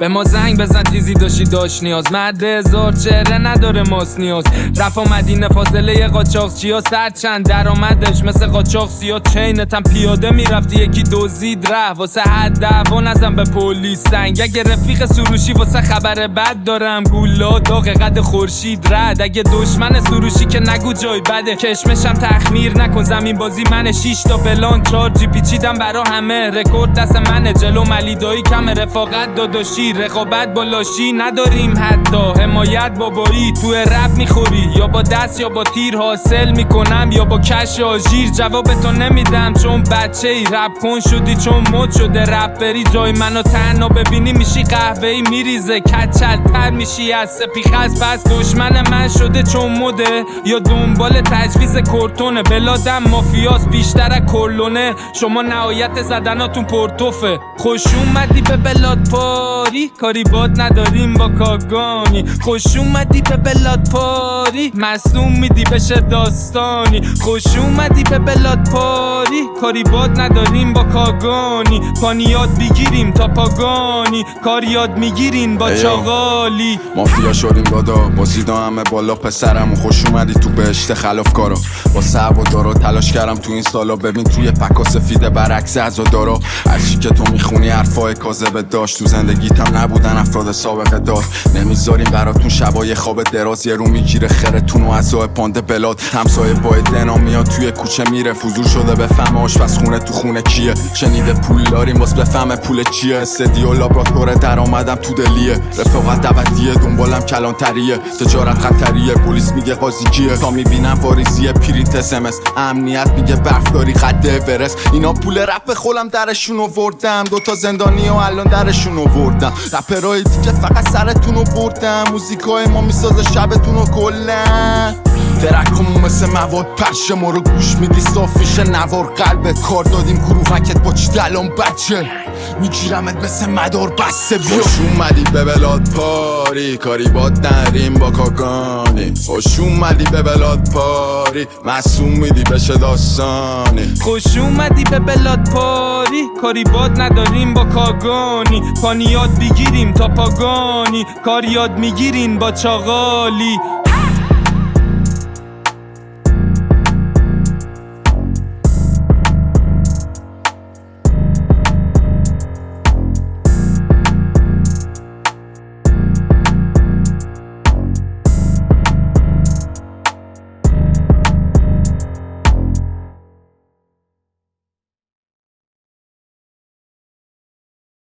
به ما زنگ بزن چیزی داشت نیاز. مرد هزار چهره نداره ماس نیاز. رفت مدینه فاصله قاچاق چیا سر چند درآمدش مثل قاچاق سیا. چینتم پیاده میرفتی یکی دزدید رفت واسه حد دعوا نزن به پلیس سنگ. اگه رفیق سروشی واسه خبر بد دارم گولا داغ قد خورشید رد. اگه دشمن سروشی که نگو جای بده کشمشم تخمیر نکن زمین بازی منه. 6 تا پلان 4 جی پیچیدم برا همه رکورد دست منه. جلو ملیدایی کم رفاقت داداشی رقابت با لاشی نداریم حتی حمایت بابایی. تو رپ میخوری یا با دست یا با تیر حاصل میکنم یا با کش آژیر. جوابتو نمیدم چون بچه ای رپ کن شدی چون مد شده رپری. جای منو تنها ببینی میشی قهوه‌ای میریزه کچل تر میشی از سپیخز. پس دشمن من شده چون مده یا دنبال تجویز کورتونه. بلادم مافیاس بیشتر از کلونه. شما نهایت زدناتون پرتوفه. خوش اومدی به بلاد پاری کاری باد نداریم با کاگانی. خوش اومدی به بلاد پاری مصدوم میدی بشه داستانی. خوش اومدی به بلاد پاری کاری باد نداریم با کاگانی. پانیات بگیریم تا پاگانی کار یاد میگیرین با چاغالی. مافیا شدیم دادا با زیدا همه بالا پسرم. خوش اومدی تو بهشت خلافکارا. با سعب و دارا تلاش کردم تو این سالا. ببین توی پکا سفیده برعکس عزادارا. هرچی که تو میخونی حرفای کاذبه داشت. تو زندگیتم نبودن افراد سابقه دار. نمیذاریم براتون شبای خواب دراز. یه رو میگیره خرتون و عزای پانده بلاد. همسایه با دنا میاد توی کوچه میره. فضول شده بفهمه آشپزخونه تو خونه کیه. شنیده پول داریم باز بفهمه پول چیه. استدیو لابراتوار درآمدم تو دلیه. رفاقت ابدیه دنبالم کلانتریه. تجارت خطریه پلیس میگه قاضی کیه. تا میبینم واریزیه پرینت اسمس. امنیت میگه برفداری قد اورست. اینا پول رپ خولم درشون آوردم. دوتا زندانی و الان درشون آوردم. رپرای دیگه فقط سرتون رو بردم. موزیکای ما میسازه شبتون رو کلن. درکمون مثل مواد پرش ما رو گوش میدی صافیشه نوار قلبت. کار دادیم گروهکت با چی دلان بچه میگیرمت مثل مدار بسته بیا. خوش اومدی به بلاد پاری کاری باد نریم با کاگانی. خوش اومدی به بلاد پاری معصوم میدی بشه داستانی. خوش اومدی به بلاد پاری کاری باد نداریم با کاگانی. پانیات بگیریم تا پاگانی کار یاد میگیرین با چاغالی.